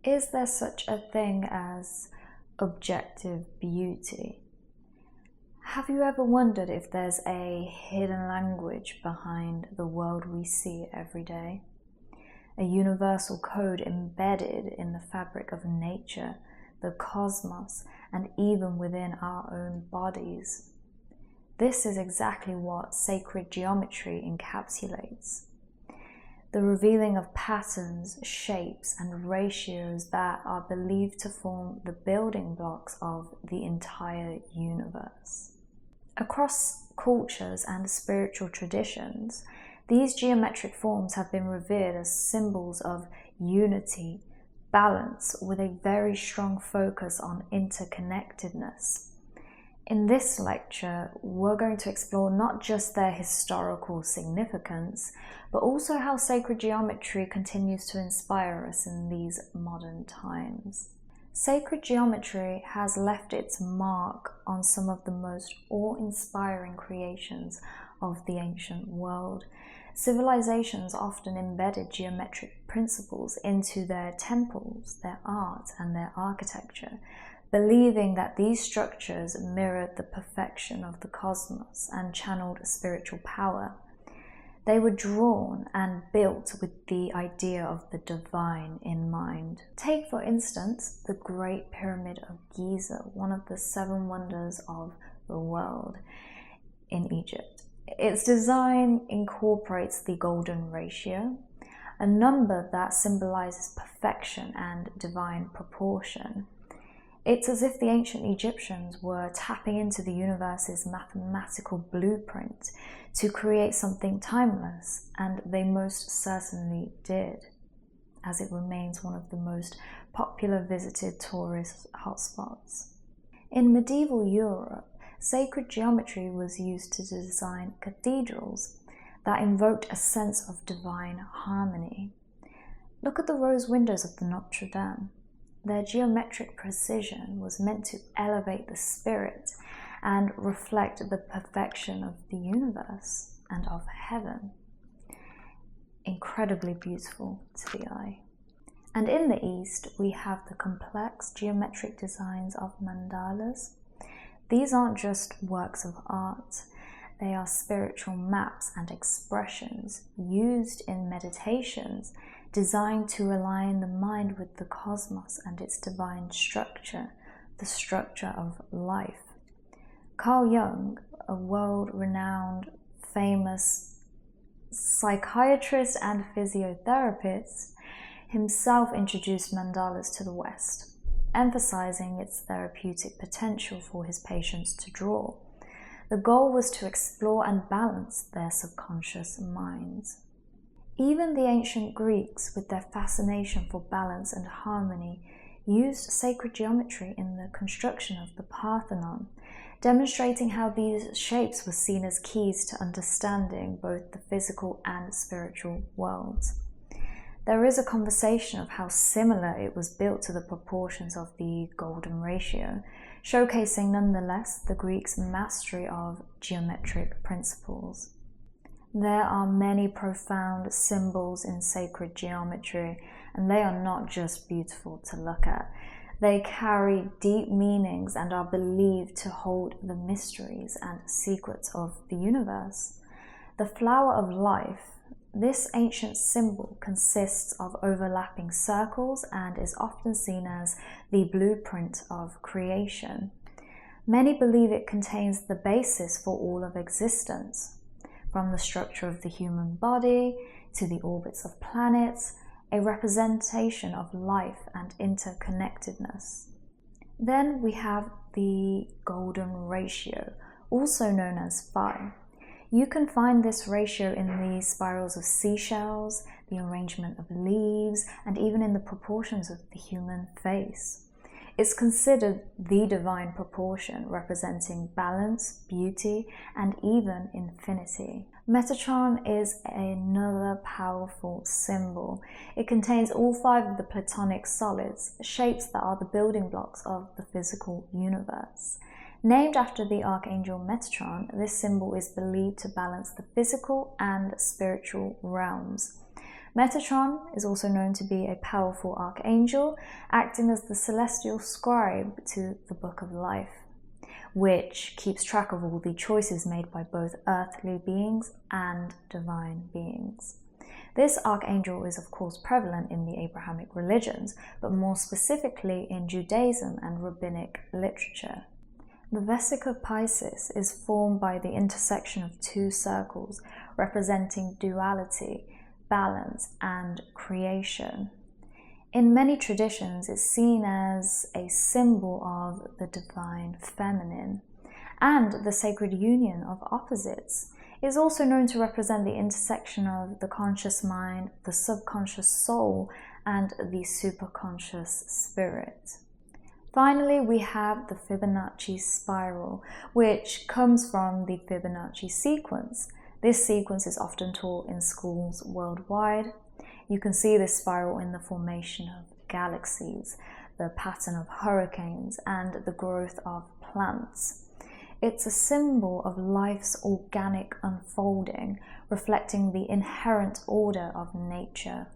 Is there such a thing as objective beauty? Have you ever wondered if there's a hidden language behind the world we see every day? A universal code embedded in the fabric of nature, the cosmos, and even within our own bodies. This is exactly what sacred geometry encapsulates. The revealing of patterns, shapes, and ratios that are believed to form the building blocks of the entire universe. Across cultures and spiritual traditions, these geometric forms have been revered as symbols of unity, balance, with a very strong focus on interconnectedness. In this lecture, we're going to explore not just their historical significance, but also how sacred geometry continues to inspire us in these modern times. Sacred geometry has left its mark on some of the most awe-inspiring creations of the ancient world. Civilizations often embedded geometric principles into their temples, their art, and their architecture, believing that these structures mirrored the perfection of the cosmos and channeled spiritual power. They were drawn and built with the idea of the divine in mind. Take, for instance, the Great Pyramid of Giza, one of the 7 wonders of the world in Egypt. Its design incorporates the golden ratio, a number that symbolizes perfection and divine proportion. It's as if the ancient Egyptians were tapping into the universe's mathematical blueprint to create something timeless, and they most certainly did, as it remains one of the most popular visited tourist hotspots. In medieval Europe, sacred geometry was used to design cathedrals that invoked a sense of divine harmony. Look at the rose windows of the Notre Dame. Their geometric precision was meant to elevate the spirit and reflect the perfection of the universe and of heaven. Incredibly beautiful to the eye. And in the East, we have the complex geometric designs of mandalas. These aren't just works of art. They are spiritual maps and expressions used in meditations designed to align the mind with the cosmos and its divine structure, the structure of life. Carl Jung, a world-renowned, famous psychiatrist and physiotherapist, himself introduced mandalas to the West, emphasizing its therapeutic potential for his patients to draw. The goal was to explore and balance their subconscious minds. Even the ancient Greeks, with their fascination for balance and harmony, used sacred geometry in the construction of the Parthenon, demonstrating how these shapes were seen as keys to understanding both the physical and spiritual worlds. There is a conversation of how similar it was built to the proportions of the golden ratio, showcasing nonetheless the Greeks' mastery of geometric principles. There are many profound symbols in sacred geometry, and they are not just beautiful to look at. They carry deep meanings and are believed to hold the mysteries and secrets of the universe. The flower of life, this ancient symbol, consists of overlapping circles and is often seen as the blueprint of creation. Many believe it contains the basis for all of existence, from the structure of the human body to the orbits of planets, a representation of life and interconnectedness. Then we have the golden ratio, also known as phi. You can find this ratio in the spirals of seashells, the arrangement of leaves, and even in the proportions of the human face. It's considered the divine proportion, representing balance, beauty, and even infinity. Metatron is another powerful symbol. It contains all 5 of the Platonic solids, shapes that are the building blocks of the physical universe. Named after the archangel Metatron, this symbol is believed to balance the physical and spiritual realms. Metatron is also known to be a powerful archangel, acting as the celestial scribe to the Book of Life, which keeps track of all the choices made by both earthly beings and divine beings. This archangel is of course prevalent in the Abrahamic religions, but more specifically in Judaism and rabbinic literature. The Vesica Piscis is formed by the intersection of two circles representing duality, balance, and creation. In many traditions, it's seen as a symbol of the divine feminine and the sacred union of opposites. It is also known to represent the intersection of the conscious mind, the subconscious soul, and the superconscious spirit. Finally, we have the Fibonacci spiral, which comes from the Fibonacci sequence. This sequence is often taught in schools worldwide. You can see this spiral in the formation of galaxies, the pattern of hurricanes, and the growth of plants. It's a symbol of life's organic unfolding, reflecting the inherent order of nature.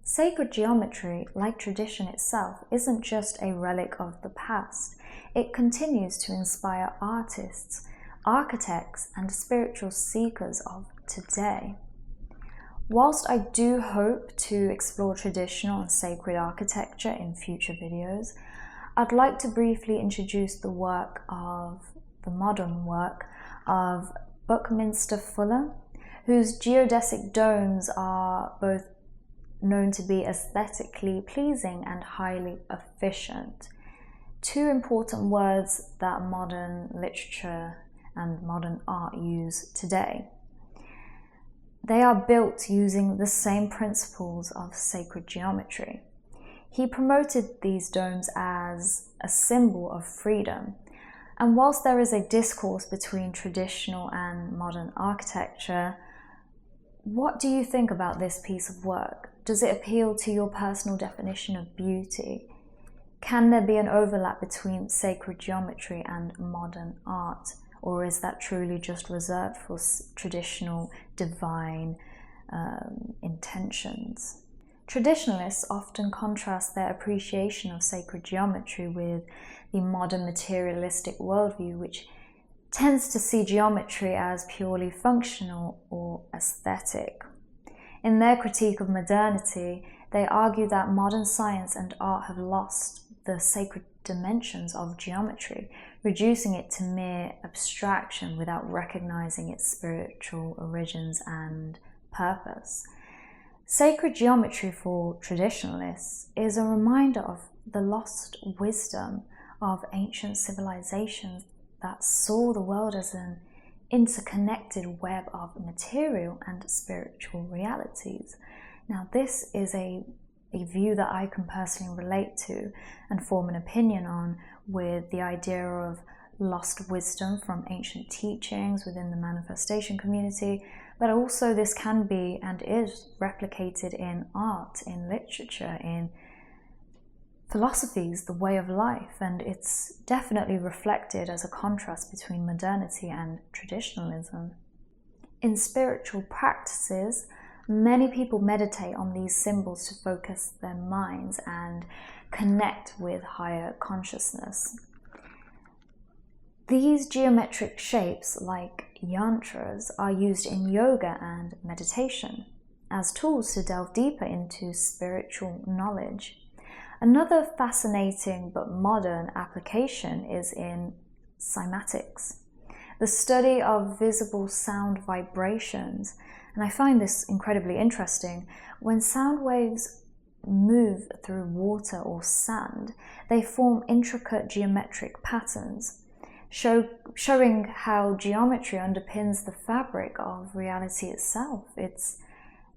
Sacred geometry, like tradition itself, isn't just a relic of the past. It continues to inspire artists, architects, and spiritual seekers of today. Whilst I do hope to explore traditional and sacred architecture in future videos, I'd like to briefly introduce the modern work of Buckminster Fuller, whose geodesic domes are both known to be aesthetically pleasing and highly efficient. Two important words that modern literature and modern art use today. They are built using the same principles of sacred geometry. He promoted these domes as a symbol of freedom. And whilst there is a discourse between traditional and modern architecture, what do you think about this piece of work? Does it appeal to your personal definition of beauty? Can there be an overlap between sacred geometry and modern art? Or is that truly just reserved for traditional divine intentions? Traditionalists often contrast their appreciation of sacred geometry with the modern materialistic worldview, which tends to see geometry as purely functional or aesthetic. In their critique of modernity, they argue that modern science and art have lost the sacred dimensions of geometry, reducing it to mere abstraction without recognizing its spiritual origins and purpose. Sacred geometry for traditionalists is a reminder of the lost wisdom of ancient civilizations that saw the world as an interconnected web of material and spiritual realities. Now, this is a view that I can personally relate to and form an opinion on, with the idea of lost wisdom from ancient teachings within the manifestation community, but also this can be and is replicated in art, in literature, in philosophies, the way of life, and it's definitely reflected as a contrast between modernity and traditionalism. In spiritual practices, many people meditate on these symbols to focus their minds and connect with higher consciousness. These geometric shapes, like yantras, are used in yoga and meditation as tools to delve deeper into spiritual knowledge. Another fascinating but modern application is in cymatics, the study of visible sound vibrations. And I find this incredibly interesting. When sound waves move through water or sand, they form intricate geometric patterns, showing how geometry underpins the fabric of reality itself. It's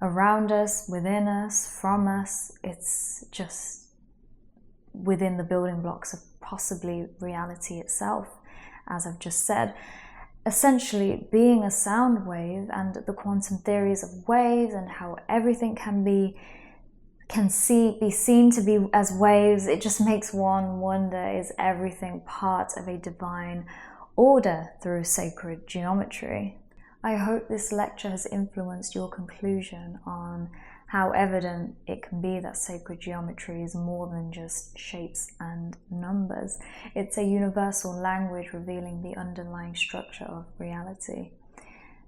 around us, within us, from us. It's just within the building blocks of possibly reality itself, as I've just said. Essentially, being a sound wave and the quantum theories of waves and how everything can be seen to be as waves, it just makes one wonder, is everything part of a divine order through sacred geometry? I hope this lecture has influenced your conclusion on how evident it can be that sacred geometry is more than just shapes and numbers. It's a universal language revealing the underlying structure of reality.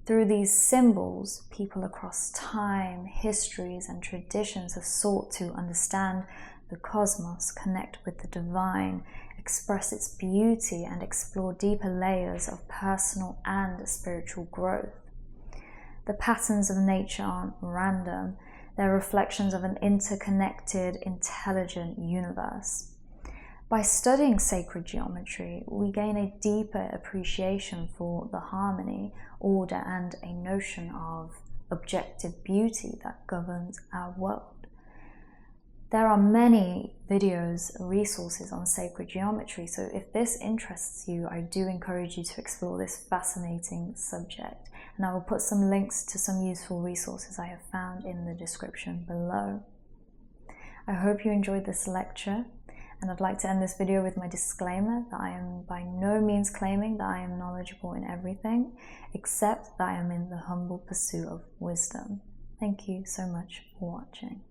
Through these symbols, people across time, histories, and traditions have sought to understand the cosmos, connect with the divine, express its beauty, and explore deeper layers of personal and spiritual growth. The patterns of nature aren't random. They're reflections of an interconnected, intelligent universe. By studying sacred geometry, we gain a deeper appreciation for the harmony, order, and a notion of objective beauty that governs our world. There are many videos, resources on sacred geometry, so if this interests you, I do encourage you to explore this fascinating subject, and I will put some links to some useful resources I have found in the description below. I hope you enjoyed this lecture, and I'd like to end this video with my disclaimer that I am by no means claiming that I am knowledgeable in everything, except that I am in the humble pursuit of wisdom. Thank you so much for watching.